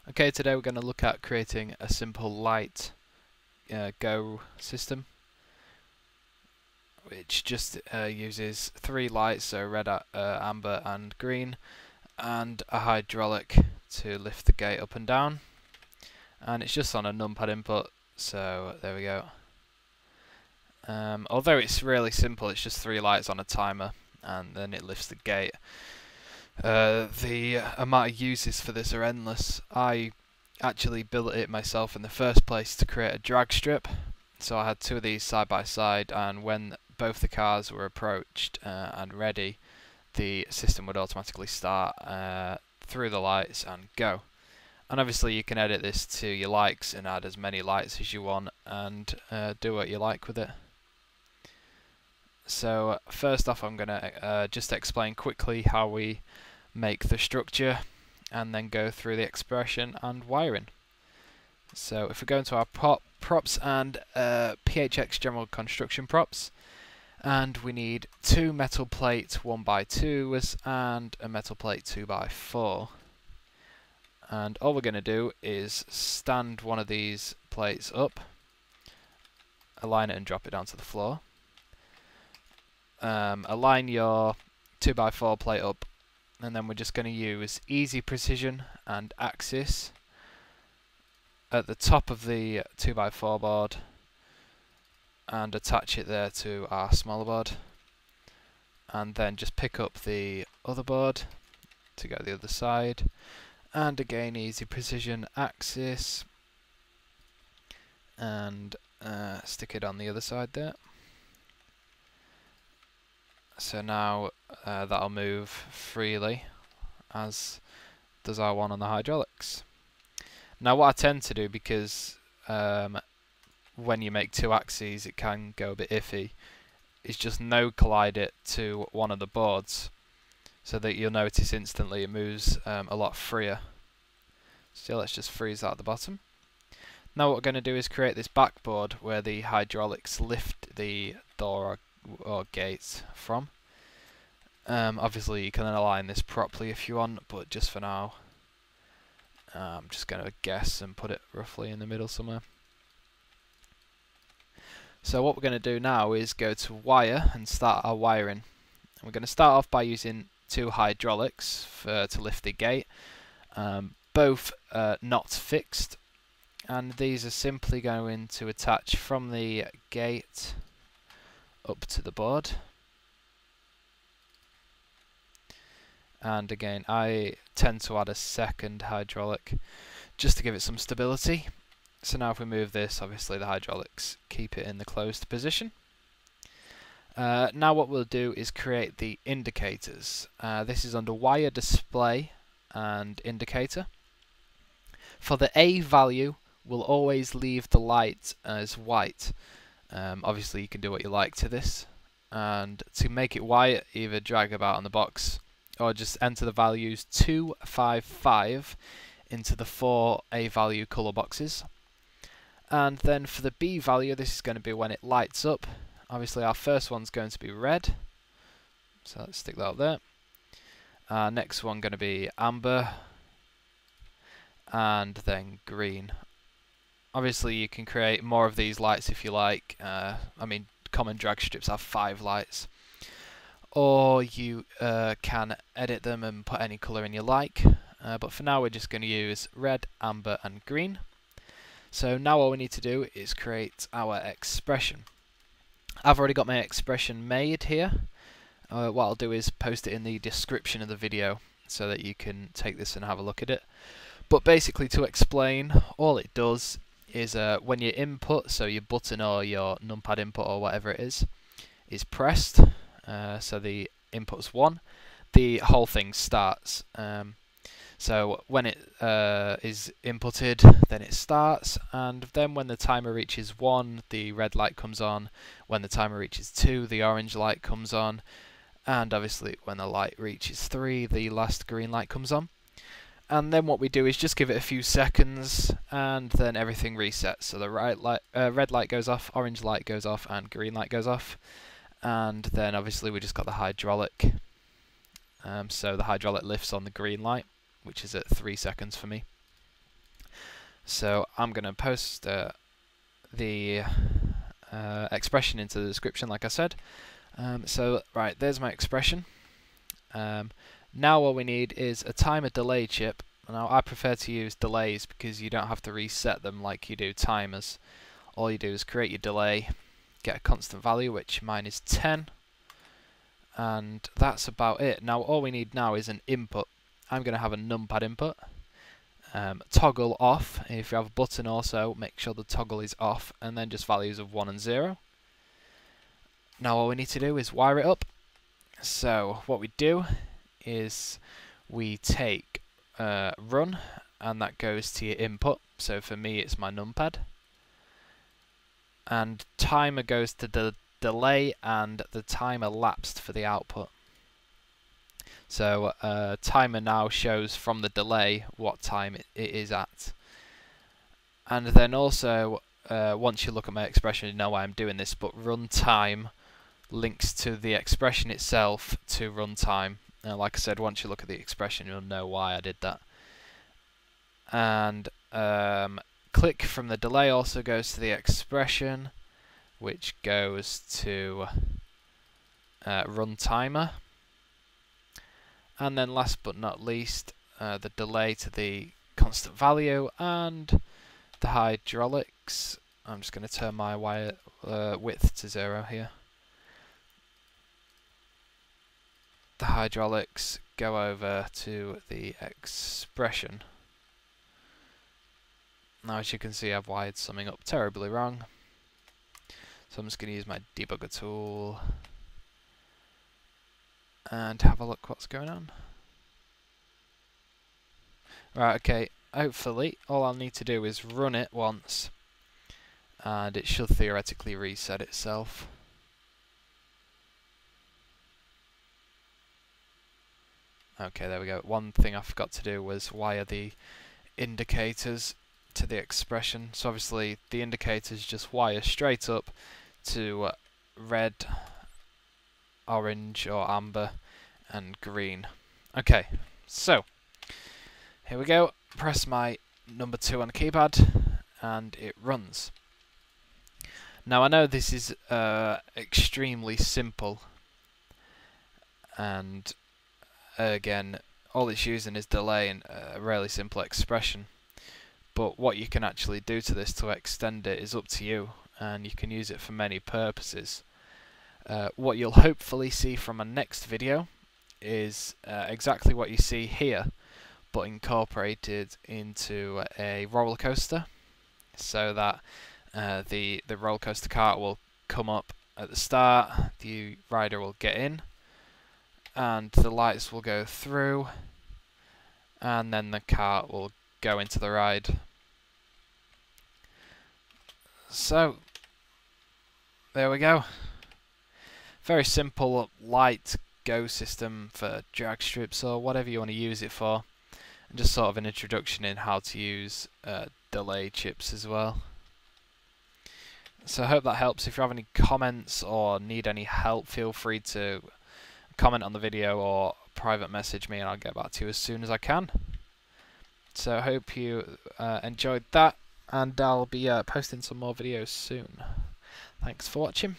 Okay, today we're going to look at creating a simple light go system, which just uses three lights, so red, amber and green, and a hydraulic to lift the gate up and down. And it's just on a numpad input, so there we go. Although it's really simple, it's just three lights on a timer and then it lifts the gate. The amount of uses for this are endless. I actually built it myself in the first place to create a drag strip. So I had two of these side by side, and when both the cars were approached and ready, the system would automatically start through the lights and go. And obviously you can edit this to your likes and add as many lights as you want and do what you like with it. So first off, I'm going to just explain quickly how we make the structure and then go through the expression and wiring. So if we go into our props and PHX general construction props, and we need two metal plate 1x2s and a metal plate 2x4. And all we're going to do is stand one of these plates up, align it and drop it down to the floor. Align your 2x4 plate up, and then we're just going to use easy precision and axis at the top of the 2x4 board and attach it there to our smaller board, and then just pick up the other board to go the other side, and again easy precision axis and stick it on the other side there. So now that'll move freely, as does our one on the hydraulics. Now what I tend to do, because when you make two axes it can go a bit iffy, is just node collide it to one of the boards, so that you'll notice instantly it moves a lot freer. So let's just freeze that at the bottom. Now what we're going to do is create this backboard where the hydraulics lift the door or gates from. Obviously you can align this properly if you want, but just for now I'm just going to guess and put it roughly in the middle somewhere. So what we're going to do now is go to wire and start our wiring. And we're going to start off by using two hydraulics to lift the gate, both not fixed, and these are simply going to attach from the gate up to the board. And again, I tend to add a second hydraulic just to give it some stability. So now if we move this, obviously the hydraulics keep it in the closed position. Now what we'll do is create the indicators. This is under wire, display and indicator. For the A value, we'll always leave the light as white. Obviously you can do what you like to this, and to make it white, either drag about on the box or just enter the values 255 into the four A value colour boxes. And then for the B value, this is going to be when it lights up. Obviously our first one's going to be red, so let's stick that up there. Next one going to be amber, and then green. Obviously you can create more of these lights if you like. I mean, common drag strips have 5 lights. Or you can edit them and put any colour in you like. But for now we're just going to use red, amber and green. So now all we need to do is create our expression. I've already got my expression made here. What I'll do is post it in the description of the video so that you can take this and have a look at it. But basically, to explain, all it does is when your input, so your button or your numpad input or whatever it is pressed, so the input's 1, the whole thing starts. So when it is inputted, then it starts, and then when the timer reaches 1, the red light comes on. When the timer reaches 2, the orange light comes on, and obviously when the light reaches 3, the last green light comes on. And then what we do is just give it a few seconds, and then everything resets. So the red light goes off, orange light goes off, and green light goes off. And then obviously we just got the hydraulic. So the hydraulic lifts on the green light, which is at 3 seconds for me. So I'm going to post the expression into the description, like I said. So right, there's my expression. Now all we need is a timer delay chip. Now I prefer to use delays because you don't have to reset them like you do timers. All you do is create your delay, get a constant value, which mine is 10, and that's about it. Now all we need now is an input. I'm going to have a numpad input. Toggle off. If you have a button also, make sure the toggle is off, and then just values of 1 and 0. Now all we need to do is wire it up. So what we do is we take run, and that goes to your input. So for me it's my numpad. And timer goes to the delay, and the timer lapsed for the output. So timer now shows from the delay what time it is at. And then also, once you look at my expression, you know why I'm doing this, but runtime links to the expression itself to runtime. Like I said, once you look at the expression, you'll know why I did that. And click from the delay also goes to the expression, which goes to runtimer. And then last but not least, the delay to the constant value and the hydraulics. I'm just going to turn my wire width to 0 here. The hydraulics go over to the expression. Now as you can see, I've wired something up terribly wrong. So I'm just going to use my debugger tool and have a look what's going on. Right, okay, hopefully all I'll need to do is run it once and it should theoretically reset itself. Okay, there we go. One thing I forgot to do was wire the indicators to the expression. So obviously the indicators just wire straight up to red, orange or amber and green. Okay, so here we go. Press my number 2 on the keypad and it runs. Now I know this is extremely simple, and again all it's using is delay and a really simple expression, but what you can actually do to this to extend it is up to you, and you can use it for many purposes. What you'll hopefully see from my next video is exactly what you see here, but incorporated into a roller coaster, so that the roller coaster cart will come up at the start, the rider will get in, and the lights will go through, and then the cart will go into the ride. So there we go. Very simple light go system for drag strips or whatever you want to use it for, and just sort of an introduction in how to use delay chips as well. So I hope that helps. If you have any comments or need any help, feel free to comment on the video or private message me and I'll get back to you as soon as I can. So I hope you enjoyed that, and I'll be posting some more videos soon. Thanks for watching.